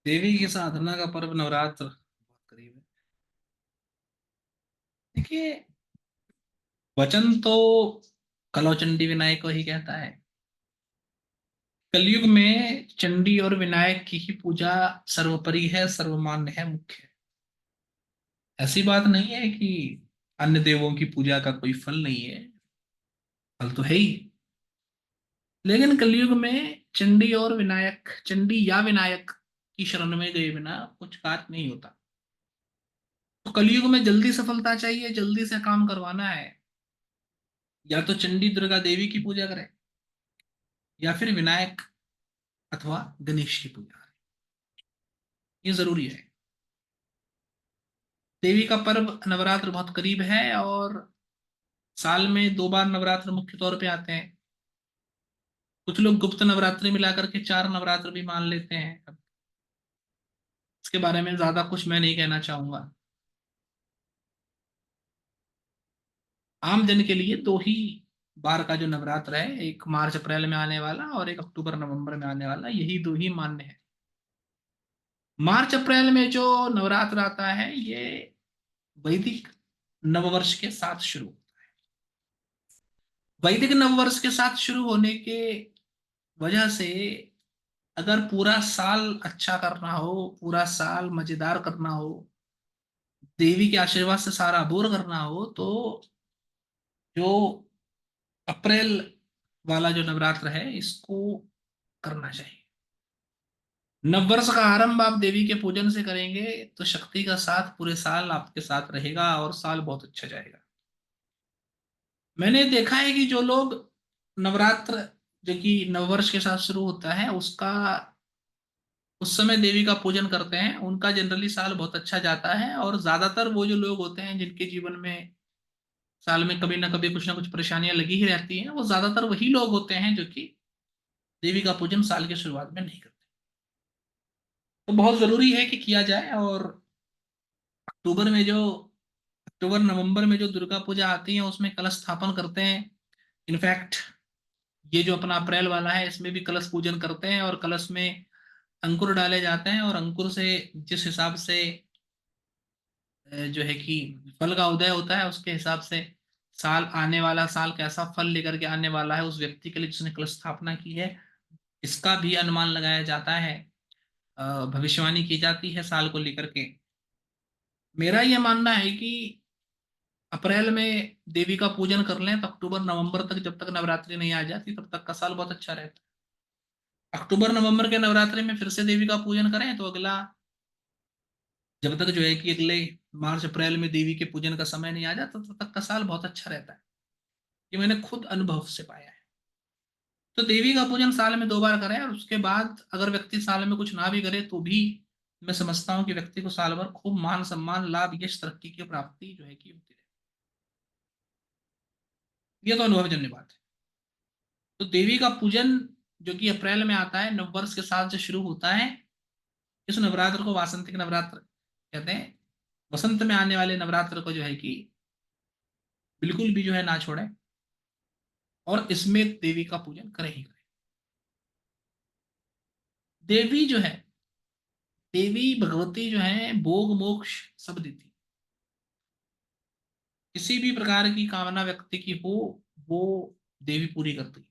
देवी की साधना का पर्व नवरात्र बहुत करीब है। देखिए, वचन तो कलौचंडी विनायक को ही कहता है। कलयुग में चंडी और विनायक की ही पूजा सर्वोपरि है, सर्वमान्य है, मुख्य है। ऐसी बात नहीं है कि अन्य देवों की पूजा का कोई फल नहीं है। फल तो है ही। लेकिन कलयुग में चंडी और विनायक, चंडी या विनायक की शरण में गए बिना कुछ कार्य नहीं होता। तो कलयुग में जल्दी सफलता चाहिए, जल्दी से काम करवाना है, या तो चंडी दुर्गा देवी की पूजा करें, या फिर विनायक अथवा गणेश की पूजा करें। ये जरूरी है। देवी का पर्व नवरात्र बहुत करीब है, और साल में 2 बार नवरात्र मुख्य तौर पे आते हैं। कुछ लोग गुप्त नवरात्रि मिला करके 4 नवरात्र भी मान लेते हैं। अब इसके बारे में ज्यादा कुछ मैं नहीं कहना चाहूंगा। आम जन के लिए 2 ही बार का जो नवरात्र है, एक मार्च अप्रैल में आने वाला और एक अक्टूबर नवंबर में आने वाला, यही 2 ही मान्य है। मार्च अप्रैल में जो नवरात्र आता है, ये वैदिक नववर्ष के साथ शुरू होता है। वैदिक नववर्ष के साथ शुरू होने के वजह से, अगर पूरा साल अच्छा करना हो, पूरा साल मजेदार करना हो, देवी के आशीर्वाद से सारा अबूर करना हो, तो जो अप्रैल वाला जो नवरात्र है, इसको करना चाहिए। नववर्ष का आरंभ आप देवी के पूजन से करेंगे तो शक्ति का साथ पूरे साल आपके साथ रहेगा और साल बहुत अच्छा जाएगा। मैंने देखा है कि जो लोग नवरात्र, जो कि नववर्ष के साथ शुरू होता है, उसका उस समय देवी का पूजन करते हैं, उनका जनरली साल बहुत अच्छा जाता है। और ज्यादातर वो जो लोग होते हैं जिनके जीवन में साल में कभी ना कुछ परेशानियां लगी ही रहती हैं, वो ज्यादातर वही लोग होते हैं जो कि देवी का पूजन साल के शुरुआत में नहीं करते। तो बहुत जरूरी है कि किया जाए। और अक्टूबर में जो अक्टूबर नवंबर में जो दुर्गा पूजा आती है, उसमें कलश स्थापन करते हैं। इनफैक्ट ये जो अपना अप्रैल वाला है, इसमें भी कलश पूजन करते हैं, और कलश में अंकुर डाले जाते हैं, और अंकुर से जिस हिसाब से जो है कि फल का उदय होता है, उसके हिसाब से साल, आने वाला साल कैसा फल लेकर के आने वाला है उस व्यक्ति के लिए जिसने कलश स्थापना की है, इसका भी अनुमान लगाया जाता है। भविष्यवाणी की जाती है साल को लेकर के। मेरा यह मानना है कि अप्रैल में देवी का पूजन कर लें तो अक्टूबर नवंबर तक, जब तक नवरात्रि नहीं आ जाती, तब तक का साल बहुत अच्छा रहता है। अक्टूबर नवंबर के नवरात्रि में फिर से देवी का पूजन करें तो अगला, जब तक जो है कि अगले मार्च अप्रैल में देवी के पूजन का समय नहीं आ जाता, तब तक का साल बहुत अच्छा रहता है। ये मैंने खुद अनुभव से पाया है। तो देवी का पूजन साल में 2 बार करें, और उसके बाद अगर व्यक्ति साल में कुछ ना भी करे तो भी मैं समझता हूँ कि व्यक्ति को साल भर खूब मान सम्मान, लाभ, यश, तरक्की की प्राप्ति जो है कि होती रहे। ये तो अनुभवजन्य बात है। तो देवी का पूजन जो कि अप्रैल में आता है, नववर्ष के साथ जो शुरू होता है, इस नवरात्र को वासंतिक नवरात्र कहते हैं। वसंत में आने वाले नवरात्र को जो है कि बिल्कुल भी जो है ना छोड़े, और इसमें देवी का पूजन करें ही करें। देवी जो है, देवी भगवती जो है, भोग मोक्ष सब देती। किसी भी प्रकार की कामना व्यक्ति की हो, वो देवी पूरी करती है।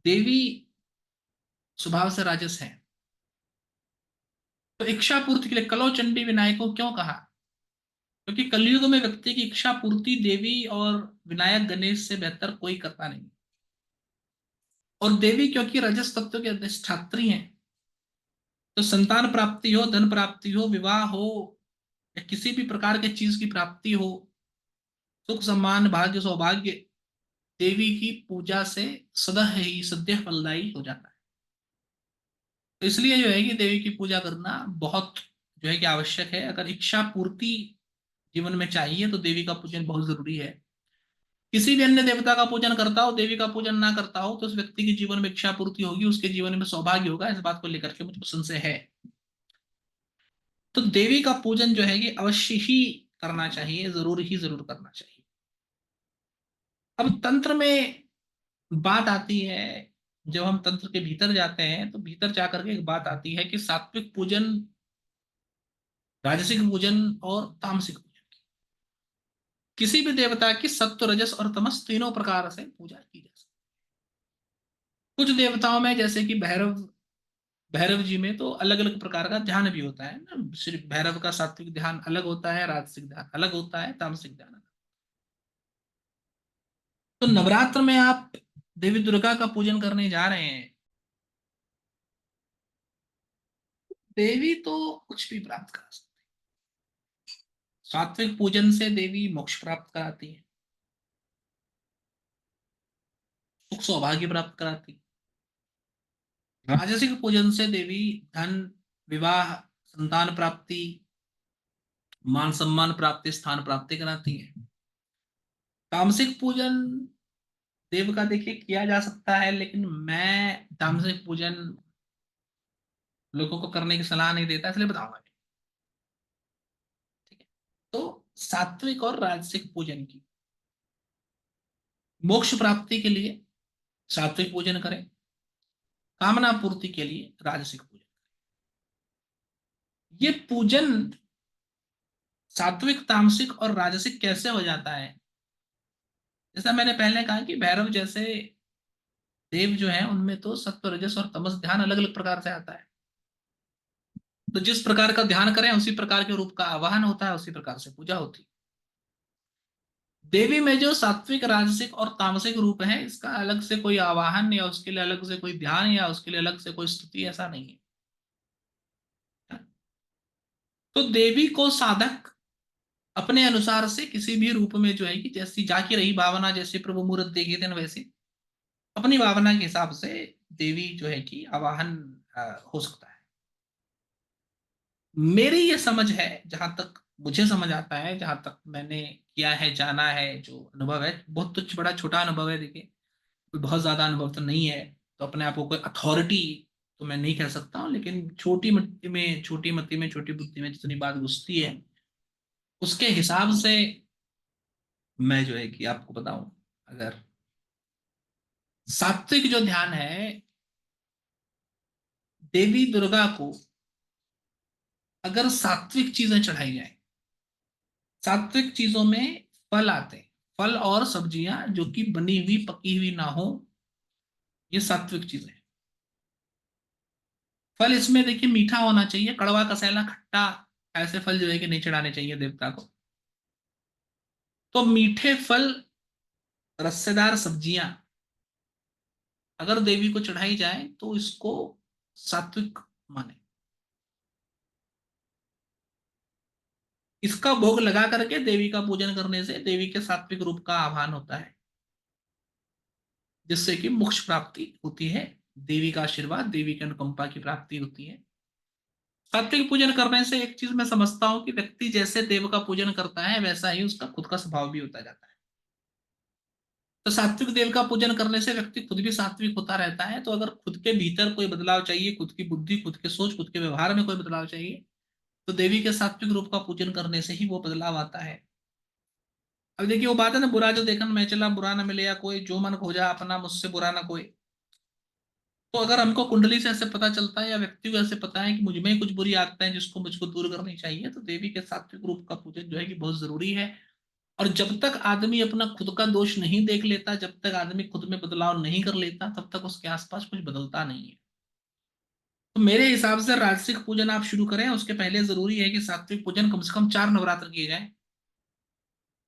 देवी स्वभाव से राजस है। तो इच्छा पूर्ति के लिए कलो चंडी विनायक को क्यों कहा? क्योंकि कलयुग में व्यक्ति की इच्छा पूर्ति देवी और विनायक गणेश से बेहतर कोई करता नहीं। और देवी क्योंकि रजस तत्व के अधिष्ठात्री हैं, तो संतान प्राप्ति हो, धन प्राप्ति हो, विवाह हो, या किसी भी प्रकार के चीज की प्राप्ति हो, सुख सम्मान भाग्य सौभाग्य, देवी की पूजा से सदा ही सद्य फलदायी हो जाता है। तो इसलिए जो है कि देवी की पूजा करना बहुत जो है कि आवश्यक है। अगर इच्छा पूर्ति जीवन में चाहिए तो देवी का पूजन बहुत जरूरी है। किसी भी अन्य देवता का पूजन करता हो, देवी का पूजन ना करता हो, तो उस व्यक्ति के जीवन में इच्छा पूर्ति होगी, उसके जीवन में सौभाग्य होगा। इस बात को लेकर के मुझे पसंद से है। तो देवी का पूजन जो है कि अवश्य ही करना चाहिए, जरूर ही जरूर करना चाहिए। अब तंत्र में बात आती है जब हम तंत्र के भीतर जाते हैं तो भीतर जाकर के एक बात आती है कि सात्विक पूजन, राजसिक पूजन और तामसिक पूजन, किसी भी देवता की सत्व रजस और तमस तीनों प्रकार से पूजा की जा सकती है। कुछ देवताओं में जैसे कि भैरव, भैरव जी में तो अलग अलग प्रकार का ध्यान भी होता है ना। सिर्फ भैरव का सात्विक ध्यान अलग होता है, राजसिक ध्यान अलग होता है, तामसिक ध्यान अलग। तो नवरात्र में आप देवी दुर्गा का पूजन करने जा रहे हैं, देवी तो कुछ भी प्राप्त करा सकती है। सात्विक पूजन से देवी मोक्ष प्राप्त कराती है, सुख सौभाग्य प्राप्त कराती है। राजसिक पूजन से देवी धन, विवाह, संतान प्राप्ति, मान सम्मान प्राप्ति, स्थान प्राप्ति कराती है। तामसिक पूजन देव का देखिए किया जा सकता है, लेकिन मैं तामसिक पूजन लोगों को करने की सलाह नहीं देता, इसलिए बताऊंगा नहीं। ठीक है। तो सात्विक और राजसिक पूजन की, मोक्ष प्राप्ति के लिए सात्विक पूजन करें, कामना पूर्ति के लिए राजसिक पूजन। ये पूजन सात्विक, तामसिक और राजसिक कैसे हो जाता है? जैसा मैंने पहले कहा कि भैरव जैसे देव जो है उनमें तो सत्व रजस और तमस ध्यान अलग अलग प्रकार से आता है। तो जिस प्रकार का ध्यान करें उसी प्रकार के रूप का आवाहन होता है, उसी प्रकार से पूजा होती है। देवी में जो सात्विक, राजसिक और तामसिक रूप है, इसका अलग से कोई आवाहन या उसके लिए अलग से कोई ध्यान या उसके लिए अलग से कोई स्तुति ऐसा नहीं है। तो देवी को साधक अपने अनुसार से किसी भी रूप में जो है कि जैसी जाकी रही भावना, जैसे प्रभु मुहूर्त देखे थे वैसे अपनी भावना के हिसाब से देवी जो है कि आवाहन हो सकता है। मेरी ये समझ है, जहां तक मुझे समझ आता है, जहां तक मैंने किया है, जाना है, जो अनुभव है, बहुत तुच्छ बड़ा छोटा अनुभव है देखिए, कोई बहुत ज्यादा अनुभव तो नहीं है, तो अपने आप को कोई अथॉरिटी तो मैं नहीं कह सकता हूँ, लेकिन छोटी मति में, छोटी मति में, छोटी बुद्धि में जितनी बात घुसती है उसके हिसाब से मैं जो है कि आपको बताऊं। अगर सात्विक जो ध्यान है, देवी दुर्गा को अगर सात्विक चीजें चढ़ाई जाए, सात्विक चीजों में फल आते हैं, फल और सब्जियां जो कि बनी हुई पकी हुई ना हो, ये सात्विक चीजें हैं। फल इसमें देखिए मीठा होना चाहिए, कड़वा, कसैला, खट्टा ऐसे फल जो है कि नहीं चढ़ाने चाहिए देवता को। तो मीठे फल, रस्सेदार सब्जियां अगर देवी को चढ़ाई जाए तो इसको सात्विक माने। इसका भोग लगा करके देवी का पूजन करने से देवी के सात्विक रूप का आह्वान होता है, जिससे कि मोक्ष प्राप्ति होती है, देवी का आशीर्वाद, देवी की अनुकंपा की प्राप्ति होती है। सात्विक पूजन करने से एक चीज मैं समझता हूँ कि व्यक्ति जैसे देव का पूजन करता है वैसा ही उसका खुद का स्वभाव भी होता जाता है। तो सात्विक देव का पूजन करने से व्यक्ति खुद भी सात्विक होता रहता है। तो अगर खुद के भीतर कोई बदलाव चाहिए, खुद की बुद्धि, खुद के सोच, खुद के व्यवहार में कोई बदलाव चाहिए, तो देवी के सात्विक रूप का पूजन करने से ही वो बदलाव आता है। अब देखिए वो बात है ना, बुरा जो देखन मैं चला, बुरा ना मिले या कोई, जो मन खोजा अपना, मुझसे बुरा ना कोई। तो अगर हमको कुंडली से ऐसे पता चलता है या व्यक्ति को ऐसे पता है कि मुझ में कुछ बुरी आदतें हैं जिसको मुझको दूर करनी चाहिए, तो देवी के सात्विक रूप का पूजन जो है कि बहुत जरूरी है। और जब तक आदमी अपना खुद का दोष नहीं देख लेता, जब तक आदमी खुद में बदलाव नहीं कर लेता, तब तक उसके आसपास कुछ बदलता नहीं है। तो मेरे हिसाब से राजसिक पूजन आप शुरू करें, उसके पहले जरूरी है कि सात्विक पूजन कम से कम 4 नवरात्र किए जाए,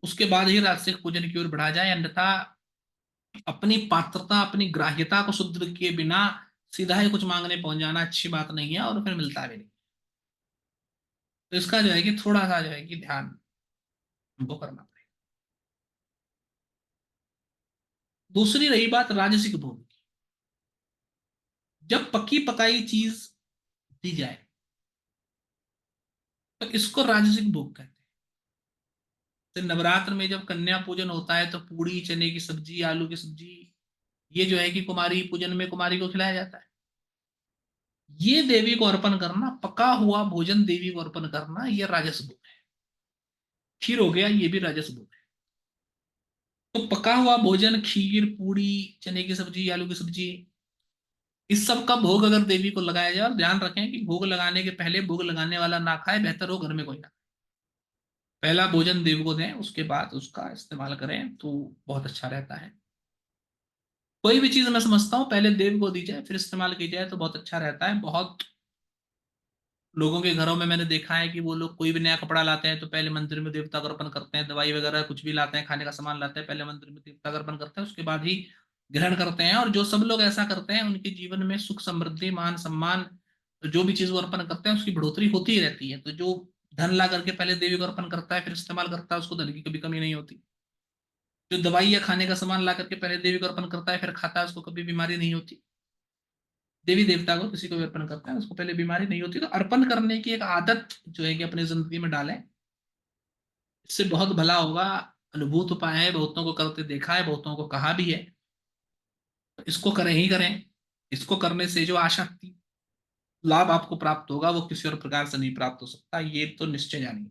उसके बाद ही राजसिक पूजन की ओर बढ़ा जाए। अन्यथा अपनी पात्रता, अपनी ग्राह्यता को सुदृढ़ किए बिना सीधा ही कुछ मांगने पहुंच जाना अच्छी बात नहीं है, और फिर मिलता भी नहीं। तो इसका जो है कि थोड़ा सा जो है कि ध्यान हमको करना पड़ेगा। दूसरी रही बात राजसिक भोग की, जब पकी पकाई चीज दी जाए तो इसको राजसिक भोग कहते हैं। तो नवरात्र में जब कन्या पूजन होता है तो पूड़ी, चने की सब्जी, आलू की सब्जी, ये जो है कि कुमारी पूजन में कुमारी को खिलाया जाता है। ये देवी को अर्पण करना, पका हुआ भोजन देवी को अर्पण करना, ये राजस भोग है। खीर हो गया, ये भी राजस भोग है। तो पका हुआ भोजन, खीर, पूड़ी, चने की सब्जी, आलू की सब्जी, इस सब का भोग अगर देवी को लगाया जाए, और ध्यान रखें कि भोग लगाने के पहले भोग लगाने वाला ना खाए, बेहतर हो घर में कोई ना। पहला भोजन देव को दें, उसके बाद उसका इस्तेमाल करें तो बहुत अच्छा रहता है। कोई भी चीज मैं समझता हूँ पहले देव को दी जाए फिर इस्तेमाल की जाए तो बहुत अच्छा रहता है। बहुत लोगों के घरों में मैंने देखा है कि वो लोग कोई भी नया कपड़ा लाते हैं तो पहले मंदिर में देवता को अर्पण करते हैं, दवाई वगैरह कुछ भी लाते हैं, खाने का सामान लाते हैं, पहले मंदिर में देवता को अर्पण करते हैं, उसके बाद ही ग्रहण करते हैं। और जो सब लोग ऐसा करते हैं उनके जीवन में सुख समृद्धि मान सम्मान, तो जो भी चीज वो अर्पण करते हैं उसकी बढ़ोतरी होती ही रहती है। तो जो धन ला करके पहले देवी को अर्पण करता है फिर इस्तेमाल करता है, उसको धन की कभी कमी नहीं होती। जो दवाई या खाने का सामान ला करके पहले देवी को अर्पण करता है फिर खाता है, उसको कभी बीमारी नहीं होती। देवी देवता को किसी को भी अर्पण करता है उसको पहले बीमारी नहीं होती। तो अर्पण करने की एक आदत जो है कि अपनी जिंदगी में डालें, इससे बहुत भला होगा। अनुभूत उपाय है, बहुतों को करते देखा है, बहुतों को कहा भी है। तो इसको करें ही करें। इसको करने से जो आशक्ति लाभ आपको प्राप्त होगा वो किसी और प्रकार से नहीं प्राप्त हो सकता, ये तो निश्चय जानिए।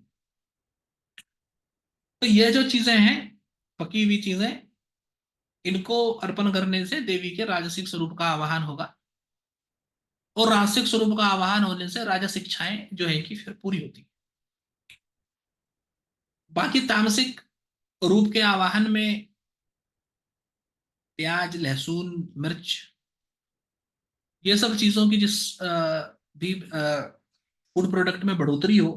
तो ये जो चीजें हैं, पकी हुई चीजें, इनको अर्पण करने से देवी के राजसिक स्वरूप का आवाहन होगा, और राजसिक स्वरूप का आवाहन होने से राजसिक इच्छाएं जो है कि फिर पूरी होती है। बाकी तामसिक रूप के आवाहन में प्याज लहसुन मिर्च, ये सब चीजों की जिस भी फूड प्रोडक्ट में बढ़ोतरी हो,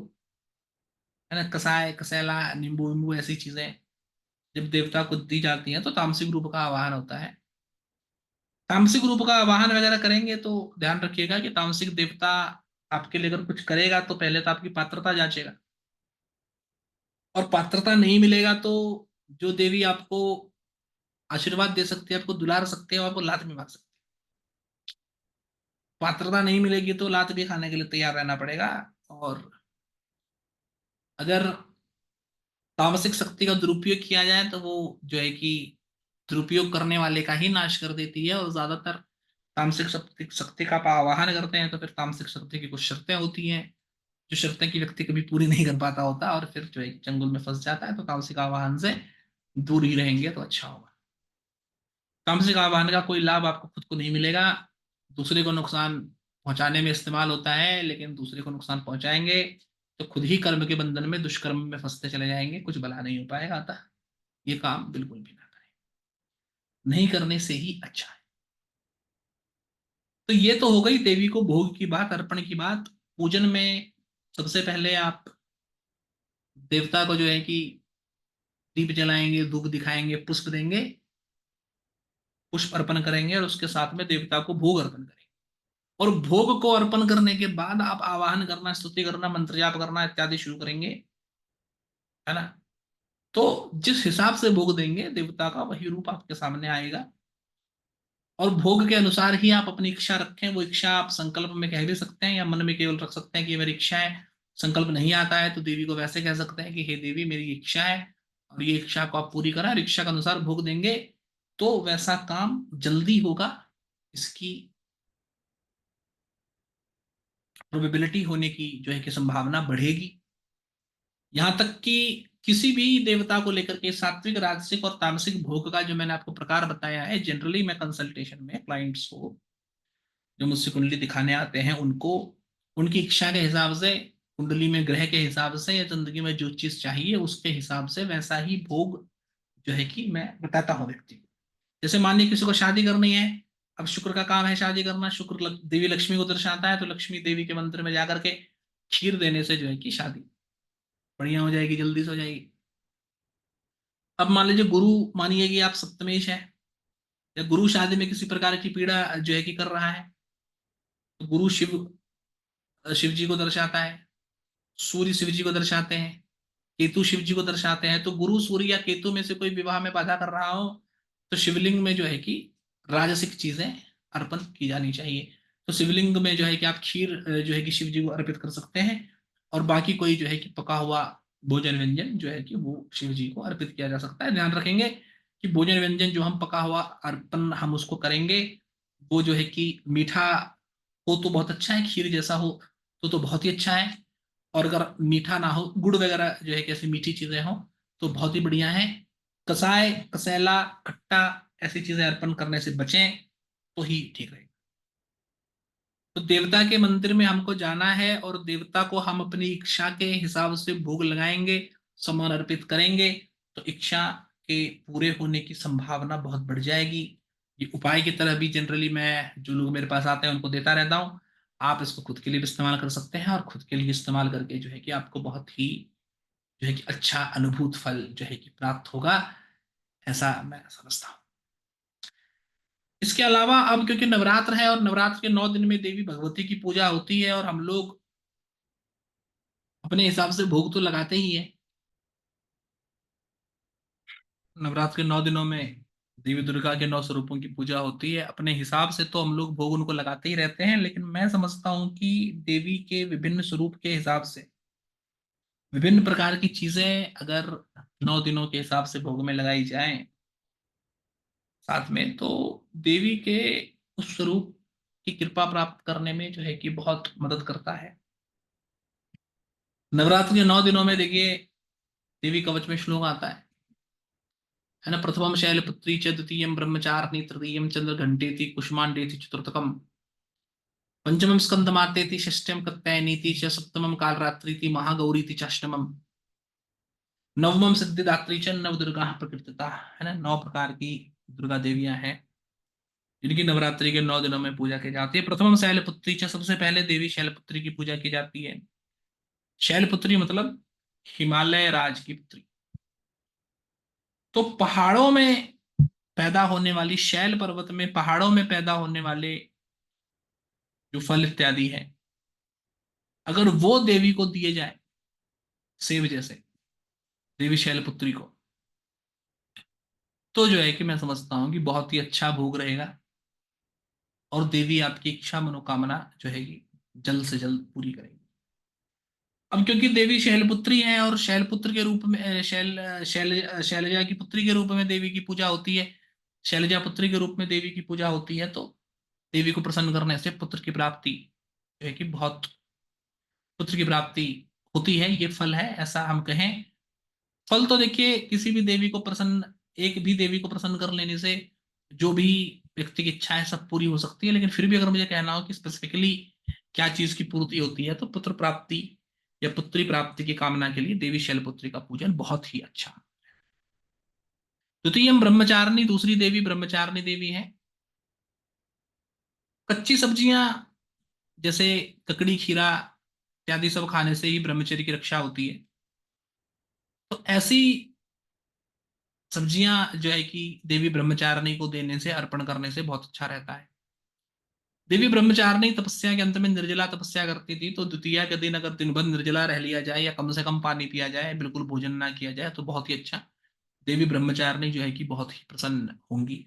है ना, कसाय कसेला नींबू वींबू ऐसी चीजें जब देवता को दी जाती हैं तो तामसिक रूप का आवाहन होता है। तामसिक रूप का आवाहन वगैरह करेंगे तो ध्यान रखिएगा कि तामसिक देवता आपके लिए अगर कुछ करेगा तो पहले तो आपकी पात्रता जांचेगा, और पात्रता नहीं मिलेगा तो जो देवी आपको आशीर्वाद दे सकती है, आपको दुलार सकते हैं, और आपको लात भी मार सकते हैं। पात्रता नहीं मिलेगी तो लात भी खाने के लिए तैयार रहना पड़ेगा। और अगर तामसिक शक्ति का दुरुपयोग किया जाए तो वो जो है कि दुरुपयोग करने वाले का ही नाश कर देती है। और ज्यादातर तामसिक शक्ति शक्ति का आप आवाहन करते हैं तो फिर तामसिक शक्ति की कुछ शर्तें होती हैं, जो शर्तें की व्यक्ति कभी पूरी नहीं कर पाता होता और फिर जो है चंगुल में फंस जाता है। तो तामसिक आवाहन से दूर ही रहेंगे तो अच्छा होगा। तामसिक आवाहन का कोई लाभ आपको खुद को नहीं मिलेगा, दूसरे को नुकसान पहुंचाने में इस्तेमाल होता है, लेकिन दूसरे को नुकसान पहुंचाएंगे तो खुद ही कर्म के बंधन में दुष्कर्म में फंसते चले जाएंगे, कुछ भला नहीं हो पाएगा। अतः ये काम बिल्कुल भी ना करें, नहीं करने से ही अच्छा है। तो ये तो हो गई देवी को भोग की बात, अर्पण की बात। पूजन में सबसे पहले आप देवता को जो है कि दीप जलाएंगे, धूप दिखाएंगे, पुष्प देंगे, पुष्प अर्पण करेंगे, और उसके साथ में देवता को भोग अर्पण करेंगे। और भोग को अर्पण करने के बाद आप आवाहन करना, स्तुति करना, मंत्र जाप करना इत्यादि शुरू करेंगे, है ना। तो जिस हिसाब से भोग देंगे देवता का वही रूप आपके सामने आएगा। और भोग के अनुसार ही आप अपनी इच्छा रखें। वो इच्छा आप संकल्प में कह भी सकते हैं या मन में केवल रख सकते हैं कि ये मेरी इच्छा है। संकल्प नहीं आता है तो देवी को वैसे कह सकते हैं कि हे देवी मेरी ये इच्छा है, और ये इच्छा को आप पूरी करें, और इच्छा के अनुसार भोग देंगे तो वैसा काम जल्दी होगा। इसकी प्रोबेबिलिटी होने की जो है कि संभावना बढ़ेगी। यहाँ तक कि किसी भी देवता को लेकर के सात्विक राजसिक और तामसिक भोग का जो मैंने आपको प्रकार बताया है, जनरली मैं कंसल्टेशन में क्लाइंट्स को जो मुझसे कुंडली दिखाने आते हैं उनको उनकी इच्छा के हिसाब से, कुंडली में ग्रह के हिसाब से, या जिंदगी में जो चीज चाहिए उसके हिसाब से वैसा ही भोग जो है कि मैं बताता हूँ व्यक्ति को। जैसे मानिए किसी को शादी करनी है, अब शुक्र का काम है शादी करना, शुक्र देवी लक्ष्मी को दर्शाता है, तो लक्ष्मी देवी के मंदिर में जाकर के खीर देने से जो है कि शादी बढ़िया हो जाएगी, जल्दी से हो जाएगी। अब मान लीजिए गुरु, मानिए कि आप सप्तमेश है, या गुरु शादी में किसी प्रकार की पीड़ा जो है कि कर रहा है, तो गुरु शिव शिव जी को दर्शाता है, सूर्य शिव जी को दर्शाते हैं, केतु शिव जी को दर्शाते हैं। तो गुरु सूर्य या केतु में से कोई विवाह में बाधा कर रहा हो तो शिवलिंग में जो है कि राजसिक चीजें अर्पण की जानी चाहिए। तो शिवलिंग में जो है कि आप खीर जो है कि शिव जी को अर्पित कर सकते हैं, और बाकी कोई जो है कि पका हुआ भोजन व्यंजन जो है कि वो शिव जी को अर्पित किया जा सकता है। ध्यान रखेंगे कि भोजन व्यंजन जो हम पका हुआ अर्पण हम उसको करेंगे वो जो है कि मीठा हो तो बहुत अच्छा है, खीर जैसा हो तो बहुत ही अच्छा है। और अगर मीठा ना हो, गुड़ वगैरह जो है कि ऐसी मीठी चीजें हो तो बहुत ही बढ़िया है। कसाय कसेला खट्टा ऐसी चीजें अर्पण करने से बचें तो ही ठीक रहेगा। तो देवता के मंदिर में हमको जाना है और देवता को हम अपनी इच्छा के हिसाब से भोग लगाएंगे, सम्मान अर्पित करेंगे, तो इच्छा के पूरे होने की संभावना बहुत बढ़ जाएगी। ये उपाय की तरह भी जनरली मैं जो लोग मेरे पास आते हैं उनको देता रहता हूँ। आप इसको खुद के लिए भी इस्तेमाल कर सकते हैं, और खुद के लिए इस्तेमाल करके जो है कि आपको बहुत ही जो है कि अच्छा अनुभूत फल जो है कि प्राप्त होगा, ऐसा मैं समझता हूँ। इसके अलावा अब क्योंकि नवरात्र है और नवरात्र के 9 दिन में देवी भगवती की पूजा होती है, और हम लोग अपने हिसाब से भोग तो लगाते ही है। नवरात्र के 9 दिनों में देवी दुर्गा के 9 स्वरूपों की पूजा होती है। अपने हिसाब से तो हम लोग भोग उनको लगाते ही रहते हैं, लेकिन मैं समझता हूँ कि देवी के विभिन्न स्वरूप के हिसाब से विभिन्न प्रकार की चीजें अगर 9 दिनों के हिसाब से भोग में लगाई जाएं साथ में, तो देवी के उस स्वरूप की कृपा प्राप्त करने में जो है कि बहुत मदद करता है। नवरात्र के 9 दिनों में देखिए, देवी कवच में श्लोक आता है ना, प्रथमम शैलपुत्री च द्वितीयम ब्रह्मचारिणी तृतीयम चंद्र घंटेति कुष्मांडेति चतुर्थकम पंचमम स्कंदमातेति षष्ठम कात्यायनीति च सप्तमम कालरात्रीति महागौरीति च अष्टमम नवमम सिद्धिदात्री च नव दुर्गा प्रकृतिता। है ना, 9 प्रकार की दुर्गा देवियां हैं जिनकी नवरात्रि के 9 दिनों में पूजा की जाती है। प्रथमम शैलपुत्री च, सबसे पहले देवी शैलपुत्री की पूजा की जाती है। शैलपुत्री मतलब हिमालय राज की पुत्री। तो पहाड़ों में पैदा होने वाली, शैल पर्वत में पहाड़ों में पैदा होने वाले जो फल इत्यादि है, अगर वो देवी को दिए जाए, सेब जैसे, देवी शैलपुत्री को, तो जो है कि मैं समझता हूँ कि बहुत ही अच्छा भोग रहेगा, और देवी आपकी इच्छा मनोकामना जो है कि जल्द से जल्द पूरी करेगी। अब क्योंकि देवी शैलपुत्री है और शैलपुत्र के रूप में शैलजा की पुत्री के रूप में देवी की पूजा होती है, शैलजा पुत्री के रूप में देवी की पूजा होती है, तो देवी को प्रसन्न करने से पुत्र की प्राप्ति जो है कि बहुत, पुत्र की प्राप्ति होती है, ये फल है ऐसा हम कहें। फल तो देखिए किसी भी देवी को प्रसन्न, एक भी देवी को प्रसन्न कर लेने से जो भी व्यक्ति की इच्छा है सब पूरी हो सकती है, लेकिन फिर भी अगर मुझे कहना हो कि स्पेसिफिकली क्या चीज की पूर्ति होती है, तो पुत्र प्राप्ति या पुत्री प्राप्ति की कामना के लिए देवी शैलपुत्री का पूजन बहुत ही अच्छा। द्वितीय ब्रह्मचारिणी, दूसरी देवी ब्रह्मचारिणी देवी है। कच्ची सब्जियां जैसे ककड़ी खीरा इत्यादि सब खाने से ही ब्रह्मचर्य की रक्षा होती है, तो ऐसी सब्जियां जो है कि देवी ब्रह्मचारिणी को देने से, अर्पण करने से बहुत अच्छा रहता है। देवी ब्रह्मचारिणी तपस्या के अंत में निर्जला तपस्या करती थी, तो द्वितीया के दिन अगर दिन भर निर्जला रह लिया जाए या कम से कम पानी पिया जाए, बिल्कुल भोजन ना किया जाए, तो बहुत ही अच्छा। देवी ब्रह्मचारिणी जो है कि बहुत ही प्रसन्न होंगी।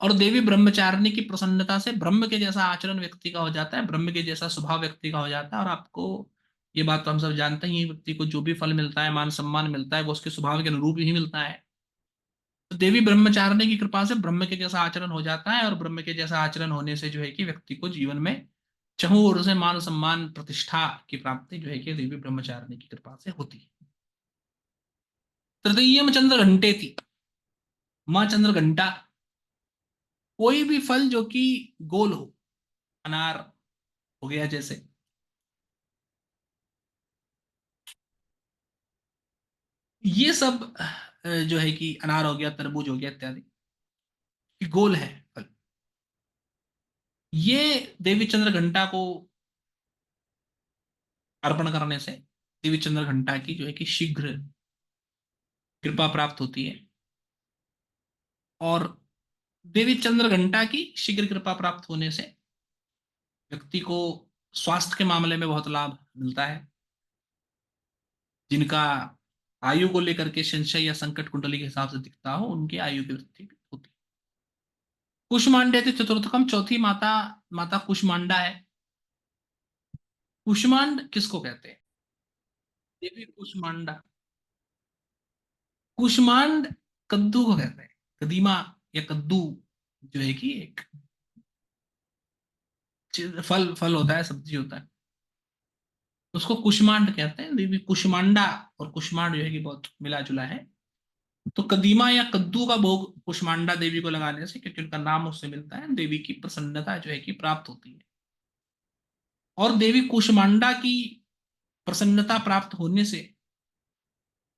और देवी ब्रह्मचारिणी की प्रसन्नता से ब्रह्म के जैसा आचरण व्यक्ति का हो जाता है, ब्रह्म के जैसा स्वभाव व्यक्ति का हो जाता है। और आपको ये बात तो हम सब जानते ही हैं, व्यक्ति को जो भी फल मिलता है, मान सम्मान मिलता है, वो उसके स्वभाव के अनुरूप ही मिलता है। तो देवी ब्रह्मचारिणी की कृपा से ब्रह्म के जैसा आचरण हो जाता है, और ब्रह्म के जैसा आचरण होने से जो है कि व्यक्ति को जीवन में चहुं ओर से मान सम्मान प्रतिष्ठा की प्राप्ति जो है कि देवी ब्रह्मचारिणी की कृपा से होती है। तृतीयम चंद्र घंटे थी, माँ चंद्र घंटा, कोई भी फल जो कि गोल हो, अनार हो गया जैसे, ये सब जो है कि अनार हो गया, तरबूज हो गया इत्यादि, ये गोल है फल, ये देवी चंद्र घंटा को अर्पण करने से देवी चंद्र घंटा की जो है कि शीघ्र कृपा प्राप्त होती है। और देवी चंद्र घंटा की शीघ्र कृपा प्राप्त होने से व्यक्ति को स्वास्थ्य के मामले में बहुत लाभ मिलता है। जिनका आयु को लेकर के संशय या संकट कुंडली के हिसाब से दिखता हो, उनकी आयु की वृद्धि भी होती है। कुष्मांडे थी चतुर्थकम, चौथी माता, माता कुष्मांडा है। कुष्मांड किसको कहते हैं? देवी कुष्मांडा, कुष्मांड कद्दू को कहते हैं, कदीमा या कद्दू जो है कि एक फल फल होता है, सब्जी होता है, उसको कुष्मांड कहते हैं। देवी कुष्मांडा और कुष्मांड जो है कि बहुत मिला जुला है। तो कदीमा या कद्दू का भोग कुष्मांडा देवी को लगाने से, क्योंकि उनका नाम उससे मिलता है, देवी की प्रसन्नता जो है कि प्राप्त होती है। और देवी कूष्मांडा की प्रसन्नता प्राप्त होने से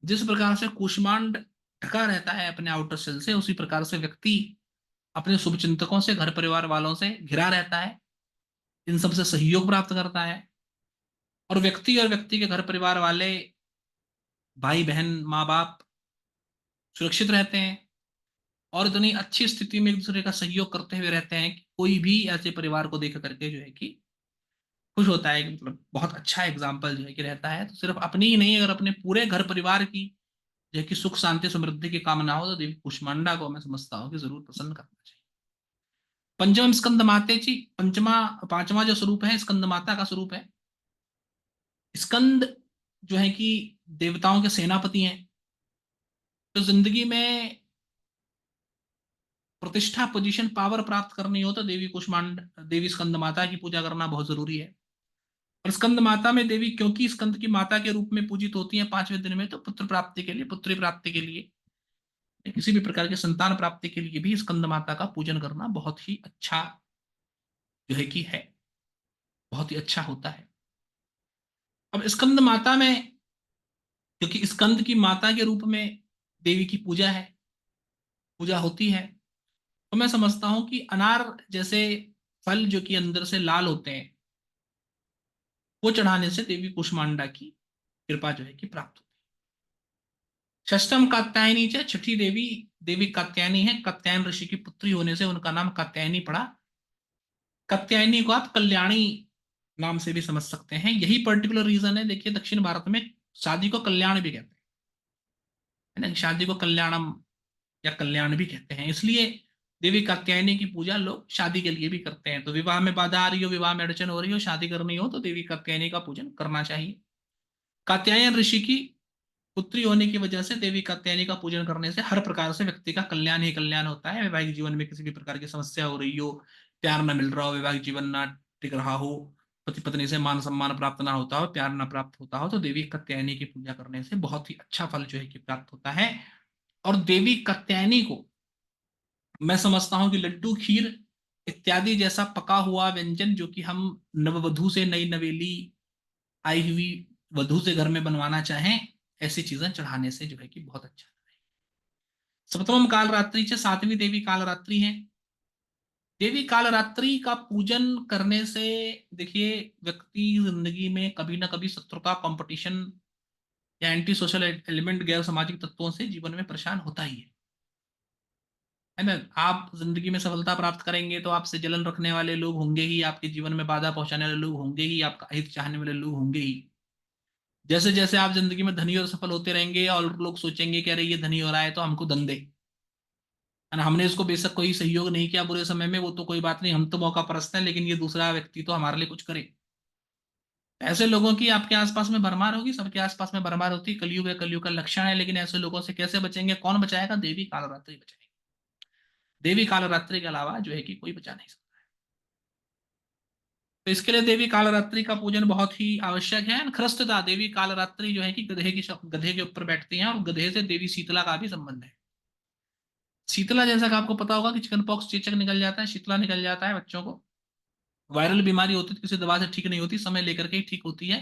जिस प्रकार से कूष्मांड ढका रहता है अपने आउटर सेल से, उसी प्रकार से व्यक्ति अपने शुभचिंतकों से, घर परिवार वालों से घिरा रहता है, इन सबसे सहयोग प्राप्त करता है, और व्यक्ति के घर परिवार वाले, भाई बहन, माँ बाप सुरक्षित रहते हैं, और इतनी अच्छी स्थिति में एक दूसरे का सहयोग करते हुए रहते हैं कि कोई भी ऐसे परिवार को देख करके जो है कि खुश होता है, कि मतलब बहुत अच्छा एग्जाम्पल जो है कि रहता है। तो सिर्फ अपनी ही नहीं, अगर अपने पूरे घर परिवार की जो है कि सुख शांति समृद्धि की कामना हो, तो देवी कुष्मांडा को मैं समझता हूँ कि जरूर प्रसन्न करना चाहिए। पंचम स्कंद माते जी, पंचमा पांचवा जो स्वरूप है स्कंद माता का स्वरूप है। स्कंद जो है कि देवताओं के सेनापति हैं। तो जिंदगी में प्रतिष्ठा, पोजीशन, पावर प्राप्त करनी हो तो देवी कुष्मांड, देवी स्कंद माता की पूजा करना बहुत जरूरी है। और स्कंद माता में देवी क्योंकि स्कंद की माता के रूप में पूजित होती हैं 5वें दिन में, तो पुत्र प्राप्ति के लिए, पुत्री प्राप्ति के लिए, या किसी भी प्रकार के संतान प्राप्ति के लिए भी स्कंद माता का पूजन करना बहुत ही अच्छा जो है कि है, बहुत ही अच्छा होता है। अब स्कंद माता में, क्योंकि स्कंद की माता के रूप में देवी की पूजा है, पूजा होती है, तो मैं समझता हूं कि अनार जैसे फल जो कि अंदर से लाल होते हैं, वो चढ़ाने से देवी कुष्मांडा की कृपा जो है कि प्राप्त होती है। षष्टम कात्यायनी च, छठी देवी देवी कात्यायनी है। कात्यायन ऋषि की पुत्री होने से उनका नाम कात्यायनी पड़ा। कात्यायनी को आप कल्याणी नाम से भी समझ सकते हैं, यही पर्टिकुलर रीजन है। देखिए दक्षिण भारत में शादी को कल्याण भी कहते हैं, है ना, शादी को कल्याणम या कल्याण भी कहते हैं, इसलिए देवी कात्यायनी की पूजा लोग शादी के लिए भी करते हैं। तो विवाह में बाधा आ रही हो, विवाह में अड़चन हो रही हो, शादी करनी हो, तो देवी कात्यायनी का पूजन करना चाहिए। कात्यायन ऋषि की पुत्री होने की वजह से देवी कात्यायनी का पूजन करने से हर प्रकार से व्यक्ति का कल्याण ही कल्याण होता है। वैवाहिक जीवन में किसी भी प्रकार की समस्या हो रही हो, प्यार न मिल रहा हो, वैवाहिक जीवन ना टिक रहा हो, पति पत्नी से मान सम्मान प्राप्त ना होता हो, प्यार ना प्राप्त होता हो, तो देवी कात्यायनी की पूजा करने से बहुत ही अच्छा फल जो है कि प्राप्त होता है। और देवी कात्यायनी को मैं समझता हूं कि लड्डू, खीर इत्यादि जैसा पका हुआ व्यंजन जो कि हम नववधु से, नई नवेली आई हुई वधु से घर में बनवाना चाहें, ऐसी चीजें चढ़ाने से जो है कि बहुत अच्छा। सप्तम काल रात्रि से, सातवीं देवी काल रात्रि है। देवी काल रात्रि का पूजन करने से देखिए व्यक्ति जिंदगी में कभी ना कभी शत्रुता, कंपटीशन या एंटी सोशल एलिमेंट, गैर सामाजिक तत्वों से जीवन में परेशान होता ही है ना। आप जिंदगी में सफलता प्राप्त करेंगे तो आपसे जलन रखने वाले लोग होंगे ही, आपके जीवन में बाधा पहुंचाने वाले लोग होंगे ही, आपका हित चाहने वाले लोग होंगे ही। जैसे जैसे आप जिंदगी में धनी और सफल होते रहेंगे और लोग सोचेंगे कि अरे ये धनी हो रहा है तो हमको धन दे, है ना, हमने इसको बेशक कोई सहयोग नहीं किया बुरे समय में, वो तो कोई बात नहीं, हम तो मौका परस्त हैं, लेकिन ये दूसरा व्यक्ति तो हमारे लिए कुछ करे। ऐसे लोगों की आपके आसपास में भरमार होगी, सबके आसपास में भरमार होती है। कलयुग है, कलयुग का लक्षण है, लेकिन ऐसे लोगों से कैसे बचेंगे? कौन बचाएगा? देवी कालरात्रि बचाएगी। देवी कालरात्रि के अलावा जो है कि कोई बचा नहीं सकता। तो इसके लिए देवी कालरात्रि का पूजन बहुत ही आवश्यक है। ख्रस्तता, देवी कालरात्रि जो है कि गधे के ऊपर बैठती हैं, और गधे से देवी शीतला का भी संबंध है। शीतला, जैसा कि आपको पता होगा कि चिकन पॉक्स, चेचक निकल जाता है, शीतला निकल जाता है बच्चों को, वायरल बीमारी होती है, तो किसी दवा से ठीक नहीं होती, समय लेकर के ही ठीक होती है।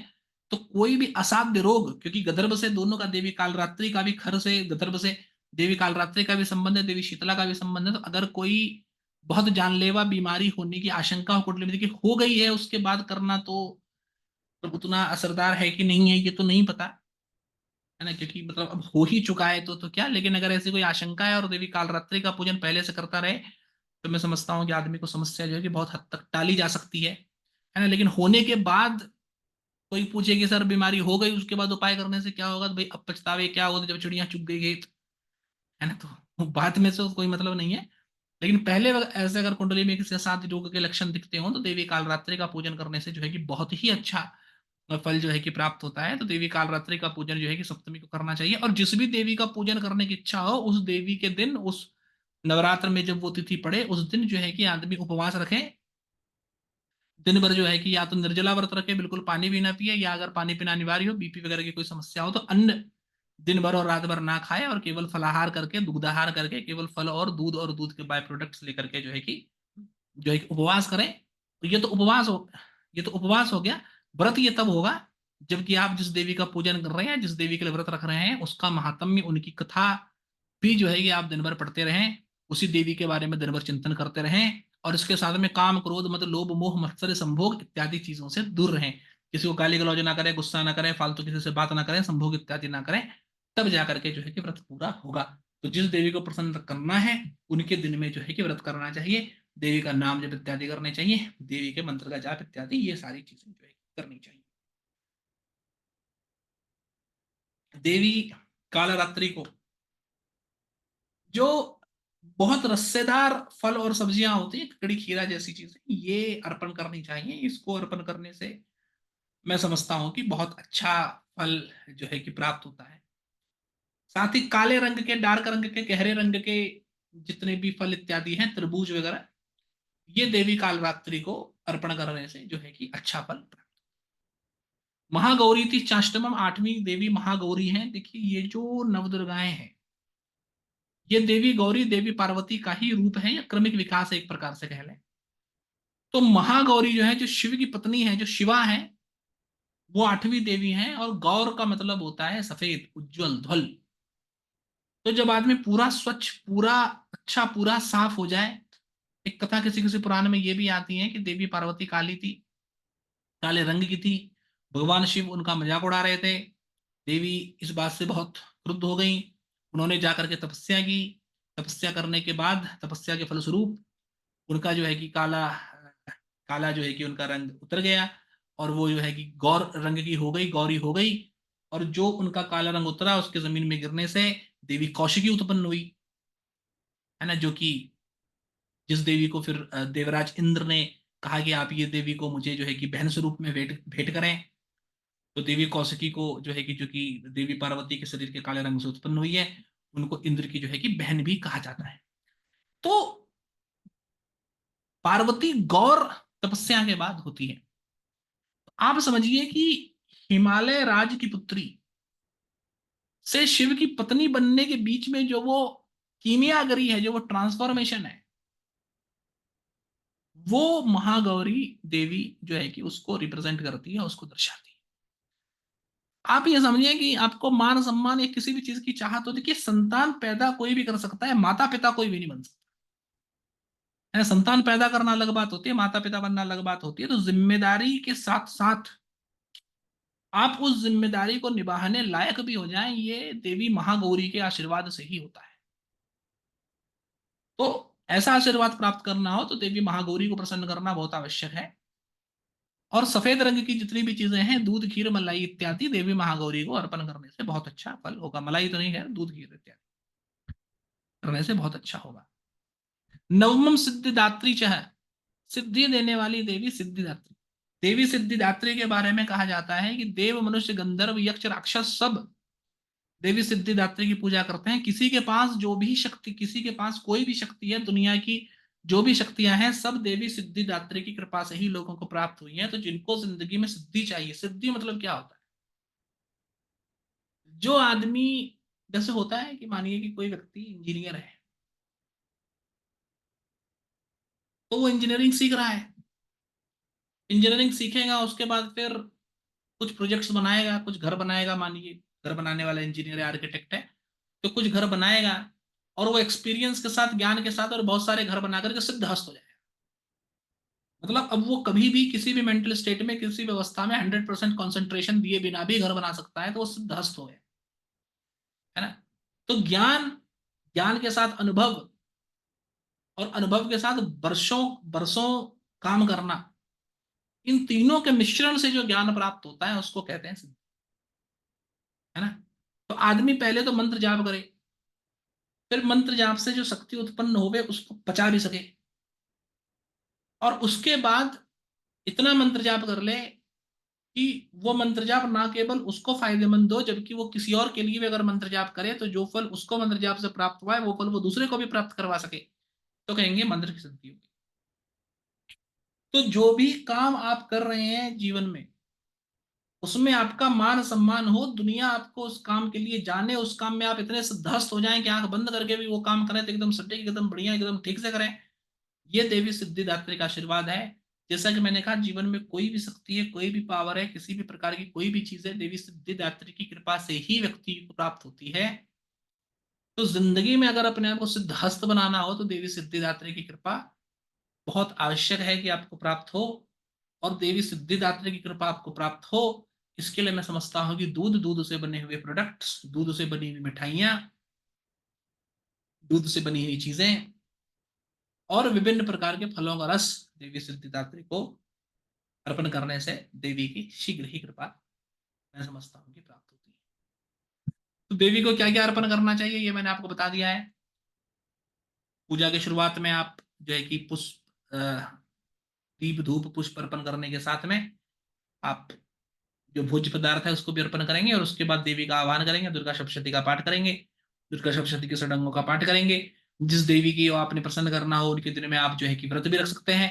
तो कोई भी असाध्य रोग, क्योंकि गंधर्व से दोनों का, देवी कालरात्रि का भी, खर से गंधर्व से देवी कालरात्रि का भी संबंध है, देवी शीतला का भी संबंध है। तो अगर कोई बहुत जानलेवा बीमारी होने की आशंका हो, कुंडली में देखिए हो गई है, उसके बाद करना तो उतना असरदार है कि नहीं है ये तो नहीं पता, है ना, क्योंकि मतलब अब हो ही चुका है तो क्या। लेकिन अगर ऐसी कोई आशंका है और देवी कालरात्रि का पूजन पहले से करता रहे, तो मैं समझता हूँ कि आदमी को समस्या जो है कि बहुत हद तक टाली जा सकती है ना। लेकिन होने के बाद कोई पूछे कि सर बीमारी हो गई, उसके बाद उपाय करने से क्या होगा, तो भाई अब पछतावे क्या होगा जब चिड़िया चुग गई खेत, है ना। तो बात में से कोई मतलब नहीं है। लेकिन पहले ऐसे अगर कुंडली में किसी के साथ रोग के लक्षण दिखते हो, तो देवी कालरात्रि का पूजन करने से जो है कि बहुत ही अच्छा फल जो है कि प्राप्त होता है। तो देवी कालरात्रि का पूजन जो है कि सप्तमी को करना चाहिए। और जिस भी देवी का पूजन करने की इच्छा हो, उस देवी के दिन, उस नवरात्र में जब वो तिथि पड़े, उस दिन जो है कि आदमी उपवास रखे, दिन भर जो है कि या तो निर्जला व्रत रखे, बिल्कुल पानी भी ना पिए, या अगर पानी पीना अनिवार्य हो, बीपी वगैरह की कोई समस्या हो, तो अन्न दिन भर और रात भर ना खाए, और केवल फलाहार करके, दुग्धाहार करके, केवल फल और दूध के बाय प्रोडक्ट्स लेकर के जो है कि उपवास करें। तो ये तो उपवास हो, ये तो उपवास हो गया। व्रत ये तब होगा जबकि आप जिस देवी का पूजन कर रहे हैं, जिस देवी के लिए व्रत रख रहे हैं, उसका महात्म्य, उनकी कथा भी जो है कि आप दिन भर पढ़ते रहें, उसी देवी के बारे में दिन भर चिंतन करते रहें, और इसके साथ में काम, क्रोध, मत, लोभ, मोह, मत्सर्य, संभोग इत्यादि चीजों से दूर रहें। किसी को गाली गलौज ना करें, गुस्सा ना करें, फालतू किसी से बात ना करें, संभोग इत्यादि ना करें, तब जाकर के जो है कि व्रत पूरा होगा। तो जिस देवी को प्रसन्न करना है, उनके दिन में जो है कि व्रत करना चाहिए, देवी का नाम जप इत्यादि करने चाहिए, देवी के मंत्र का जाप इत्यादि, ये सारी चीजें जो है करनी चाहिए। देवी कालरात्रि को जो बहुत रस्सेदार फल और सब्जियां होती है, कड़ी खीरा जैसी चीजें, ये अर्पण करनी चाहिए। इसको अर्पण करने से मैं समझता हूं कि बहुत अच्छा फल जो है कि प्राप्त होता है। साथ ही काले रंग के, डार्क रंग के, गहरे रंग के जितने भी फल इत्यादि हैं, तरबूज वगैरह, ये देवी कालरात्रि को अर्पण करने से जो है कि अच्छा फल प्राप्त। महागौरी थी चाष्टमम, 8वीं देवी महागौरी हैं। देखिए ये जो नवदुर्गाएं हैं, ये देवी गौरी, देवी पार्वती का ही रूप है, या क्रमिक विकास है एक प्रकार से कह लें। तो महागौरी जो है, जो शिव की पत्नी है, जो शिवा है, वो 8वीं देवी हैं। और गौर का मतलब होता है सफेद, उज्जवल, ध्वल। तो जब आदमी पूरा स्वच्छ, पूरा अच्छा, पूरा साफ हो जाए, एक कथा किसी किसी पुराण में ये भी आती है कि देवी पार्वती काली थी, काले रंग की थी, भगवान शिव उनका मजाक उड़ा रहे थे। देवी इस बात से बहुत क्रुद्ध हो गई, उन्होंने जाकर के तपस्या की। तपस्या करने के बाद, तपस्या के फलस्वरूप उनका जो है कि काला काला जो है कि उनका रंग उतर गया, और वो जो है कि गौर रंग की हो गई, गौरी हो गई। और जो उनका काला रंग उतरा, उसके जमीन में गिरने से देवी कौशिकी उत्पन्न हुई, है ना, जो कि जिस देवी को फिर देवराज इंद्र ने कहा कि आप ये देवी को मुझे जो है कि बहन स्वरूप में भेंट भेंट करें। तो देवी कौशिकी को जो है कि, जो कि देवी पार्वती के शरीर के काले रंग से उत्पन्न हुई है, उनको इंद्र की जो है कि बहन भी कहा जाता है। तो पार्वती गौर तपस्या के बाद होती है। आप समझिए कि हिमालय राज की पुत्री से शिव की पत्नी बनने के बीच में जो वो कीमियागरी है, जो वो ट्रांसफॉर्मेशन है, वो महागौरी देवी जो है कि उसको रिप्रेजेंट करती है, उसको दर्शाती है। आप ये समझिए कि आपको मान सम्मान या किसी भी चीज की चाहत होती है, कि संतान पैदा कोई भी कर सकता है, माता पिता कोई भी नहीं बन सकता है। संतान पैदा करना अलग बात होती है, माता पिता बनना अलग बात होती है। तो जिम्मेदारी के साथ साथ आप उस जिम्मेदारी को निभाने लायक भी हो जाएं, ये देवी महागौरी के आशीर्वाद से ही होता है। तो ऐसा आशीर्वाद प्राप्त करना हो तो देवी महागौरी को प्रसन्न करना बहुत आवश्यक है। और सफेद रंग की जितनी भी चीजें हैं, दूध, खीर, मलाई इत्यादि, देवी महागौरी को अर्पण करने से बहुत अच्छा फल होगा। मलाई तो नहीं है, दूध, खीर इत्यादि करने से बहुत अच्छा होगा। नवमम सिद्धिदात्री चह, सिद्धि देने वाली देवी सिद्धिदात्री। देवी सिद्धिदात्री के बारे में कहा जाता है कि देव, मनुष्य, गंधर्व, यक्ष, राक्षस सब देवी सिद्धिदात्री की पूजा करते हैं। किसी के पास जो भी शक्ति, किसी के पास कोई भी शक्ति है दुनिया की, जो भी शक्तियां हैं, सब देवी सिद्धिदात्री की कृपा से ही लोगों को प्राप्त हुई हैं। तो जिनको जिंदगी में सिद्धि चाहिए, सिद्धि मतलब क्या होता है? जो आदमी, जैसे होता है कि मानिए कि कोई व्यक्ति इंजीनियर है, तो वो इंजीनियरिंग सीख रहा है। इंजीनियरिंग सीखेगा, उसके बाद फिर कुछ प्रोजेक्ट्स बनाएगा, कुछ घर बनाएगा। मानिए घर बनाने वाला इंजीनियर है, आर्किटेक्ट है, तो कुछ घर बनाएगा, और वो एक्सपीरियंस के साथ, ज्ञान के साथ, और बहुत सारे घर बना करके सिद्धहस्त हो जाएगा। मतलब अब वो कभी भी किसी भी मेंटल स्टेट में, किसी भी अवस्था में 100% कॉन्सेंट्रेशन दिए बिना भी घर बना सकता है, तो वो सिद्धहस्त हो गया, है ना। तो ज्ञान, ज्ञान के साथ अनुभव, और अनुभव के साथ वर्षों बरसों काम करना, इन तीनों के मिश्रण से जो ज्ञान प्राप्त होता है, उसको कहते हैं सिद्धि, है ना। तो आदमी पहले तो मंत्र जाप करे, फिर मंत्र जाप से जो शक्ति उत्पन्न होवे उसको पचा भी सके, और उसके बाद इतना मंत्र जाप कर ले कि वो मंत्र जाप ना केवल उसको फायदेमंद हो, जबकि वो किसी और के लिए भी अगर मंत्र जाप करे, तो जो फल उसको मंत्र जाप से प्राप्त हुआ है, वो फल वो दूसरे को भी प्राप्त करवा सके, तो कहेंगे मंत्र की सिद्धि होगी। तो जो भी काम आप कर रहे हैं जीवन में, उसमें आपका मान सम्मान हो, दुनिया आपको उस काम के लिए जाने, उस काम में आप इतने सिद्धहस्त हो जाएं कि आंख बंद करके भी वो काम करें तो एकदम सटीक, एकदम बढ़िया, एकदम ठीक से करें, ये देवी सिद्धिदात्री का आशीर्वाद है। जैसा कि मैंने कहा, जीवन में कोई भी शक्ति है, कोई भी पावर है, किसी भी प्रकार की कोई भी चीज है, देवी सिद्धिदात्री की कृपा से ही व्यक्ति को प्राप्त होती है। तो जिंदगी में अगर अपने आप को सिद्धहस्त बनाना हो तो देवी सिद्धिदात्री की कृपा बहुत आवश्यक है कि आपको प्राप्त हो। और देवी सिद्धिदात्री की कृपा आपको प्राप्त हो, इसके लिए मैं समझता हूँ कि दूध, दूध से बने हुए प्रोडक्ट्स, दूध से बनी हुई मिठाइयाँ, दूध से बनी हुई चीजें और विभिन्न प्रकार के फलों का रस देवी सिद्धिदात्री को अर्पण करने से देवी की शीघ्र ही कृपा, मैं समझता हूँ कि प्राप्त होती है। तो देवी को क्या क्या अर्पण करना चाहिए ये मैंने आपको बता दिया है। पूजा की शुरुआत में आप जो है कि पुष्प, दीप धूप पुष्प अर्पण करने के साथ में आप जो भोज्य पदार्थ है उसको भी अर्पण करेंगे, और उसके बाद देवी का आह्वान करेंगे, दुर्गा सप्तशती का पाठ करेंगे, दुर्गा सप्तशती के षडंगों का पाठ करेंगे। जिस देवी की आपने प्रसन्न करना हो उनके दिन में आप जो है कि व्रत भी रख सकते हैं।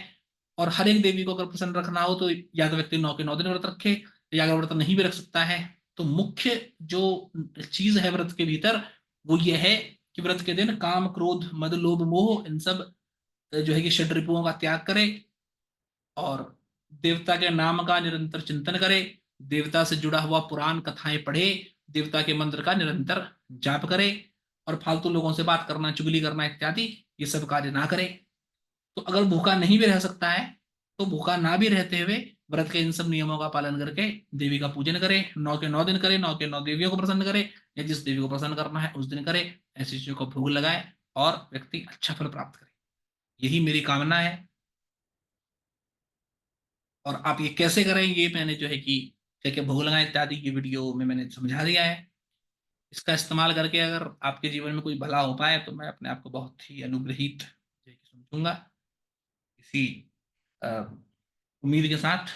और हर एक देवी को अगर प्रसन्न रखना हो तो या तो व्यक्ति 9 के 9 दिन व्रत रखे, या अगर व्रत नहीं भी रख सकता है तो मुख्य जो चीज है व्रत के भीतर वो ये है कि व्रत के दिन काम, क्रोध, मद, लोभ, मोह, इन सब जो है कि षड रिपुओं का त्याग करे, और देवता के नाम का निरंतर चिंतन करे, देवता से जुड़ा हुआ पुराण कथाएं पढ़े, देवता के मंत्र का निरंतर जाप करे, और फालतू लोगों से बात करना, चुगली करना इत्यादि ये सब कार्य ना करे। तो अगर भूखा नहीं भी रह सकता है तो भूखा ना भी रहते हुए व्रत के इन सब नियमों का पालन करके देवी का पूजन करे, 9 के 9 दिन करे, 9 के 9 देवियों को प्रसन्न करे, या जिस देवी को प्रसन्न करना है उस दिन करे, ऐसी चीजों को भोग लगाए और व्यक्ति अच्छा फल प्राप्त करे। यही मेरी कामना है। और आप ये कैसे करें ये मैंने जो है कि क्या क्या भोग लगाए इत्यादि की वीडियो में मैंने समझा दिया है। इसका इस्तेमाल करके अगर आपके जीवन में कोई भला हो पाए तो मैं अपने आप को बहुत ही अनुग्रहित जो है कि समझूंगा। इसी अ, उम्मीद के साथ